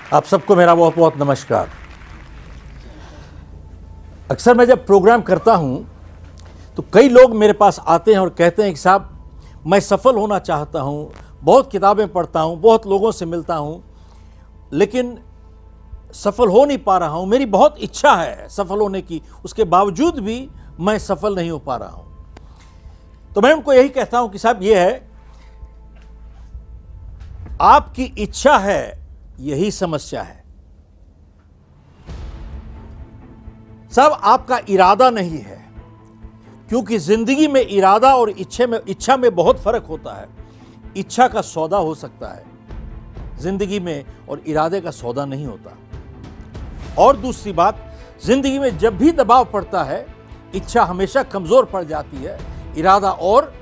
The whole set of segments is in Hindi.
आप सबको मेरा बहुत बहुत नमस्कार। अक्सर मैं जब प्रोग्राम करता हूं तो कई लोग मेरे पास आते हैं और कहते हैं कि साहब मैं सफल होना चाहता हूं, बहुत किताबें पढ़ता हूं, बहुत लोगों से मिलता हूं, लेकिन सफल हो नहीं पा रहा हूं। मेरी बहुत इच्छा है सफल होने की, उसके बावजूद भी मैं सफल नहीं हो पा रहा हूं। तो मैं उनको यही कहता हूं कि साहब ये है, आपकी इच्छा है, यही समस्या है। सब आपका इरादा नहीं है, क्योंकि जिंदगी में इरादा और इच्छा में बहुत फर्क होता है। इच्छा का सौदा हो सकता है जिंदगी में, और इरादे का सौदा नहीं होता। और दूसरी बात, जिंदगी में जब भी दबाव पड़ता है, इच्छा हमेशा कमजोर पड़ जाती है, इरादा और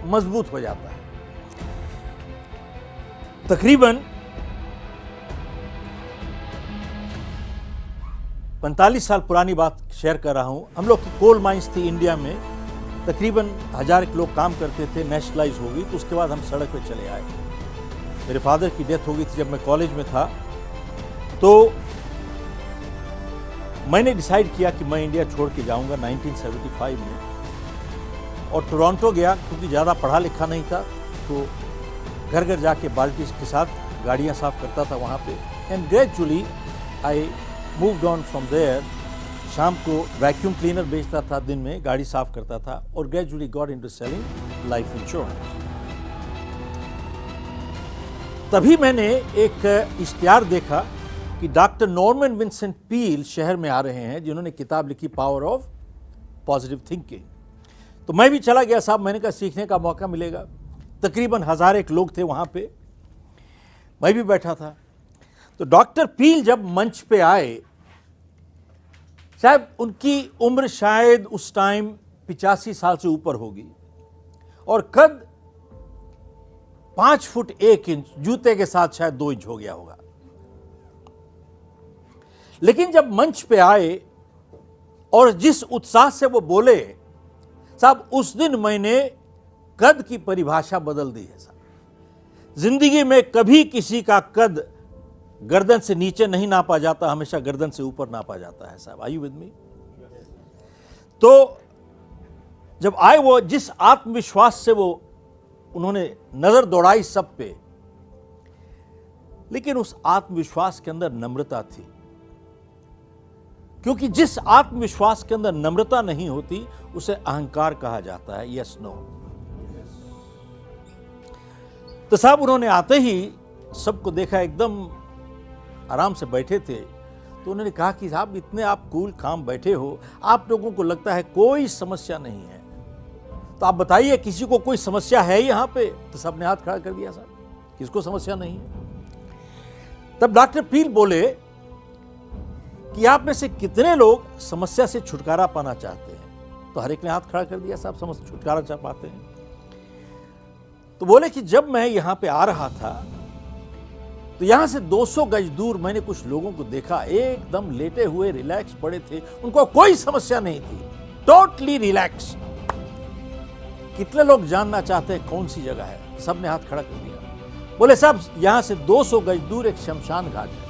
मजबूत हो जाता है। तकरीबन 45 साल पुरानी बात शेयर कर रहा हूं। हम लोग की कोल माइंस थी इंडिया में, तकरीबन 1000 लोग काम करते थे। नेशनलाइज हो गई तो उसके बाद हम सड़क पे चले आए। मेरे फादर की डेथ हो गई थी जब मैं कॉलेज में था। तो मैंने डिसाइड किया कि मैं इंडिया छोड़ के जाऊंगा 1975 में, और टोरंटो गया, क्योंकि ज़्यादा पढ़ा लिखा नहीं था। तो घर घर जाके बाल्टी के साथ गाड़ियाँ साफ करता था वहाँ पे। And gradually I moved on from there. शाम को वैक्यूम क्लीनर बेचता था, दिन में गाड़ी साफ करता था, और gradually got into selling life insurance. तभी मैंने एक इश्तिहार देखा कि डॉक्टर नॉर्मन विंसेंट पील शहर में आ रहे हैं, जिन्होंने किताब लिखी पावर ऑफ पॉजिटिव थिंकिंग। तो मैं भी चला गया साहब, मैंने कहा सीखने का मौका मिलेगा। तकरीबन 1000 लोग थे वहाँ पे, मैं भी बैठा था। तो डॉक्टर पील जब मंच पे आए, साहब उनकी उम्र शायद उस टाइम 85 साल से ऊपर होगी, और कद 5 फुट 1 इंच, जूते के साथ शायद 2 इंच हो गया होगा। लेकिन जब मंच पे आए और जिस उत्साह से वो बोले, साहब उस दिन मैंने कद की परिभाषा बदल दी है साहब। जिंदगी में कभी किसी का कद गर्दन से नीचे नहीं नापा जाता, हमेशा गर्दन से ऊपर नापा जाता है साहब। Are you with me? तो जब आए, वो जिस आत्मविश्वास से वो उन्होंने नजर दौड़ाई सब पे, लेकिन उस आत्मविश्वास के अंदर नम्रता थी। क्योंकि जिस आत्मविश्वास के अंदर नम्रता नहीं होती, उसे अहंकार कहा जाता है। Yes no? तो साहब उन्होंने आते ही सबको देखा, एकदम आराम से बैठे थे। तो उन्होंने कहा कि साहब इतने आप कूल काम बैठे हो, आप लोगों को लगता है कोई समस्या नहीं है, तो आप बताइए किसी को कोई समस्या है यहाँ पे? तो सबने हाथ खड़ा कर दिया, साहब किसको समस्या नहीं है? तब डॉक्टर पील बोले कि आप में से कितने लोग समस्या से छुटकारा पाना चाहते हैं? तो हर एक ने हाथ खड़ा कर दिया, साहब समस्या छुटकारा चाह पाते हैं। तो बोले कि जब मैं यहां पे आ रहा था तो यहां से 200 गज दूर मैंने कुछ लोगों को देखा, एकदम लेटे हुए रिलैक्स पड़े थे, उनको कोई समस्या नहीं थी, टोटली रिलैक्स। कितने लोग जानना चाहते हैं कौन सी जगह है? सबने हाथ खड़ा कर दिया। बोले साहब यहां से 200 गज दूर एक शमशान घाट है,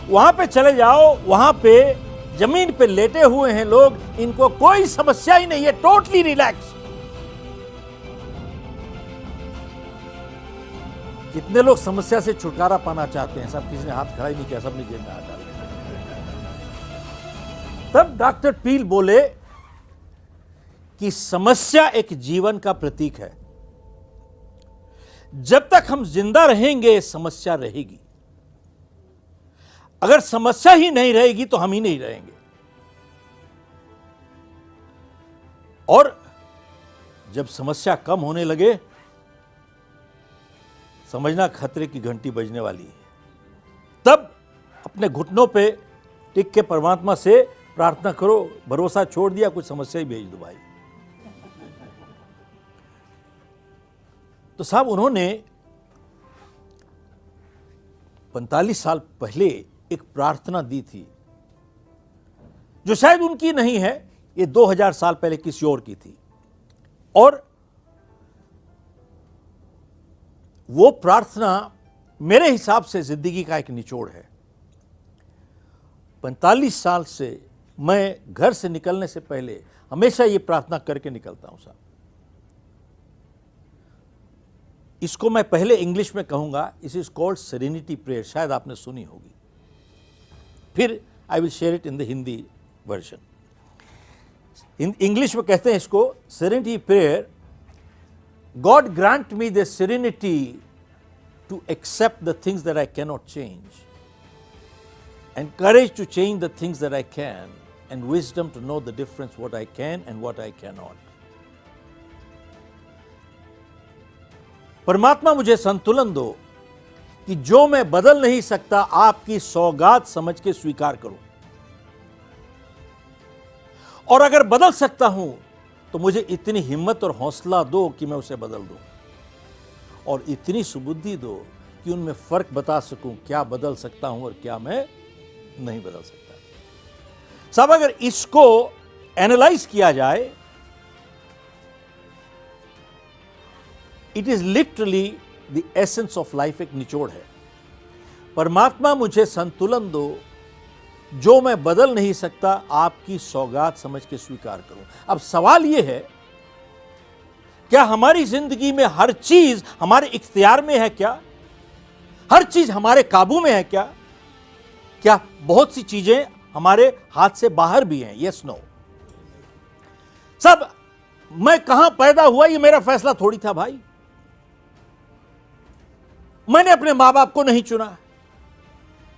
वहां पे चले जाओ, वहां पे जमीन पे लेटे हुए हैं लोग, इनको कोई समस्या ही नहीं है, टोटली रिलैक्स। कितने लोग समस्या से छुटकारा पाना चाहते हैं? सब किसी ने हाथ खड़ा ही नहीं किया, सबने जेब में हाथ डाल दिया। तब डॉक्टर पील बोले कि समस्या एक जीवन का प्रतीक है। जब तक हम जिंदा रहेंगे समस्या रहेगी, अगर समस्या ही नहीं रहेगी तो हम ही नहीं रहेंगे। और जब समस्या कम होने लगे, समझना खतरे की घंटी बजने वाली है। तब अपने घुटनों पे टिक के परमात्मा से प्रार्थना करो, भरोसा छोड़ दिया, कुछ समस्या ही भेज दो भाई। तो साहब उन्होंने 45 साल पहले एक प्रार्थना दी थी, जो शायद उनकी नहीं है, ये 2000 साल पहले किसी और की थी। और वो प्रार्थना मेरे हिसाब से जिंदगी का एक निचोड़ है। 45 साल से मैं घर से निकलने से पहले हमेशा ये प्रार्थना करके निकलता हूं साहब। इसको मैं पहले इंग्लिश में कहूंगा, it is called serenity prayer, शायद आपने सुनी होगी। फिर I will share it in the Hindi version. English में कहते हैं इसको serenity prayer. God grant me the serenity to accept the things that I can not change, and courage to change the things that I can, and wisdom to know the difference what I can and what I can not. परमात्मा मुझे संतुलन दो कि जो मैं बदल नहीं सकता आपकी सौगात समझ के स्वीकार करूं, और अगर बदल सकता हूं तो मुझे इतनी हिम्मत और हौसला दो कि मैं उसे बदल दूं, और इतनी सुबुद्धि दो कि उनमें फर्क बता सकूं, क्या बदल सकता हूं और क्या मैं नहीं बदल सकता। साहब, अगर इसको एनालाइज किया जाए, it is literally the essence of life, एक निचोड़ है। परमात्मा मुझे संतुलन दो, जो मैं बदल नहीं सकता आपकी सौगात समझ के स्वीकार करूं। अब सवाल यह है, क्या हमारी जिंदगी में हर चीज हमारे इख्तियार में है? क्या हर चीज हमारे काबू में है? क्या बहुत सी चीजें हमारे हाथ से बाहर भी हैं? Yes no. सब मैं कहां पैदा हुआ ये मेरा फैसला थोड़ी था भाई। मैंने अपने मां बाप को नहीं चुना,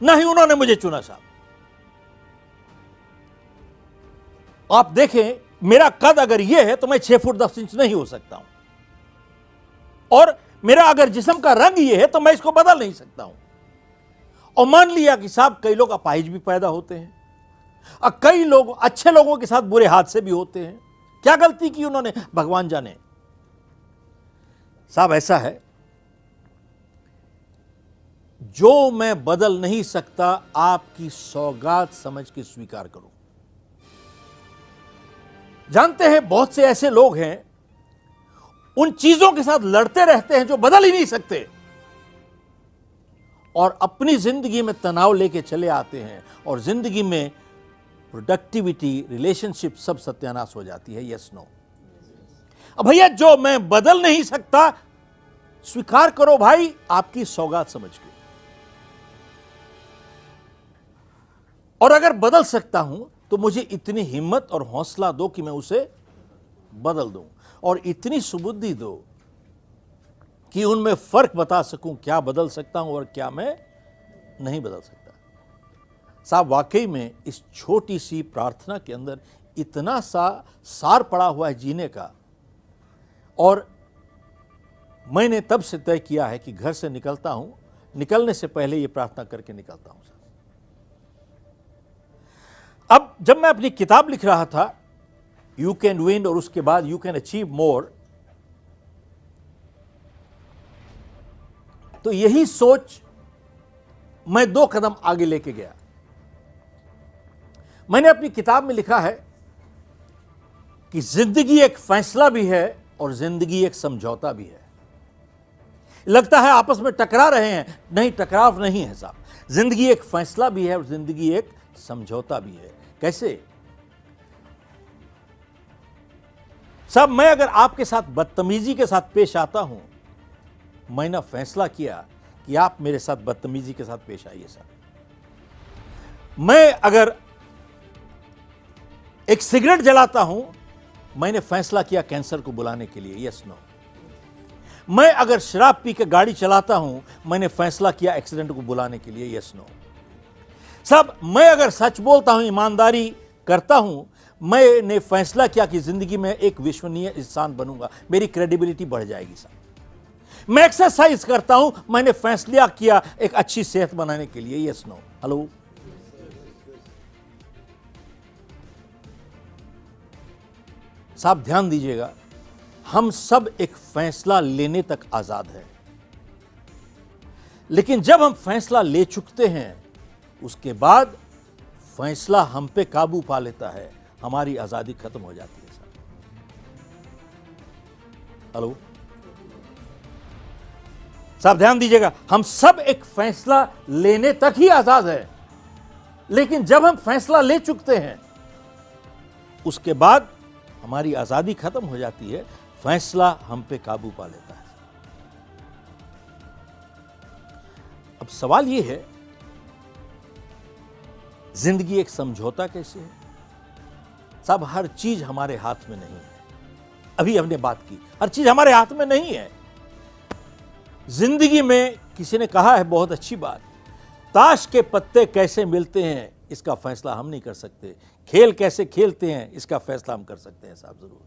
ना ही उन्होंने मुझे चुना साहब। आप देखें, मेरा कद अगर यह है तो मैं 6 फुट 10 इंच नहीं हो सकता हूं, और मेरा अगर जिस्म का रंग यह है तो मैं इसको बदल नहीं सकता हूं। और मान लिया कि साहब कई लोग अपाहिज भी पैदा होते हैं, और कई लोग अच्छे लोगों के साथ बुरे हादसे भी होते हैं। क्या गलती की उन्होंने, भगवान जाने। साहब ऐसा है, जो मैं बदल नहीं सकता आपकी सौगात समझ के स्वीकार करो। जानते हैं बहुत से ऐसे लोग हैं, उन चीजों के साथ लड़ते रहते हैं जो बदल ही नहीं सकते, और अपनी जिंदगी में तनाव लेके चले आते हैं, और जिंदगी में प्रोडक्टिविटी, रिलेशनशिप सब सत्यानाश हो जाती है। Yes no. अब भैया, जो मैं बदल नहीं सकता स्वीकार करो भाई, आपकी सौगात समझ के। और अगर बदल सकता हूं तो मुझे इतनी हिम्मत और हौसला दो कि मैं उसे बदल दूं, और इतनी सुबुद्धि दो कि उनमें फर्क बता सकूं, क्या बदल सकता हूं और क्या मैं नहीं बदल सकता। साहब, वाकई में इस छोटी सी प्रार्थना के अंदर इतना सा सार पड़ा हुआ है जीने का। और मैंने तब से तय किया है कि घर से निकलता हूं, निकलने से पहले ये प्रार्थना करके निकलता हूं। अब जब मैं अपनी किताब लिख रहा था, यू कैन विन, और उसके बाद यू कैन अचीव मोर, तो यही सोच मैं 2 कदम आगे लेके गया। मैंने अपनी किताब में लिखा है कि जिंदगी एक फैसला भी है और जिंदगी एक समझौता भी है। लगता है आपस में टकरा रहे हैं, नहीं, टकराव नहीं है साहब। जिंदगी एक फैसला भी है और जिंदगी एक समझौता भी है। कैसे साहब? मैं अगर आपके साथ बदतमीजी के साथ पेश आता हूं, मैंने फैसला किया कि आप मेरे साथ बदतमीजी के साथ पेश आइए साहब। मैं अगर एक सिगरेट जलाता हूं, मैंने फैसला किया कैंसर को बुलाने के लिए। Yes no. मैं अगर शराब पी के गाड़ी चलाता हूं, मैंने फैसला किया एक्सीडेंट को बुलाने के लिए। Yes no. साहब, मैं अगर सच बोलता हूं, ईमानदारी करता हूं, मैंने फैसला किया कि जिंदगी में एक विश्वसनीय इंसान बनूंगा, मेरी क्रेडिबिलिटी बढ़ जाएगी साहब। मैं एक्सरसाइज करता हूं, मैंने फैसला किया एक अच्छी सेहत बनाने के लिए। Yes no. हेलो। साहब ध्यान दीजिएगा, हम सब एक फैसला लेने तक आजाद हैं, लेकिन जब हम फैसला ले चुकते हैं, उसके बाद फैसला हम पे काबू पा लेता है, हमारी आजादी खत्म हो जाती है साहब। हेलो साहब ध्यान दीजिएगा, हम सब एक फैसला लेने तक ही आजाद है, लेकिन जब हम फैसला ले चुकते हैं उसके बाद हमारी आजादी खत्म हो जाती है, फैसला हम पे काबू पा लेता है। अब सवाल यह है, जिंदगी एक समझौता कैसे है? साहब हर चीज हमारे हाथ में नहीं है। अभी हमने बात की, हर चीज हमारे हाथ में नहीं है। जिंदगी में किसी ने कहा है बहुत अच्छी बात, ताश के पत्ते कैसे मिलते हैं इसका फैसला हम नहीं कर सकते, खेल कैसे खेलते हैं इसका फैसला हम कर सकते हैं साहब जरूर।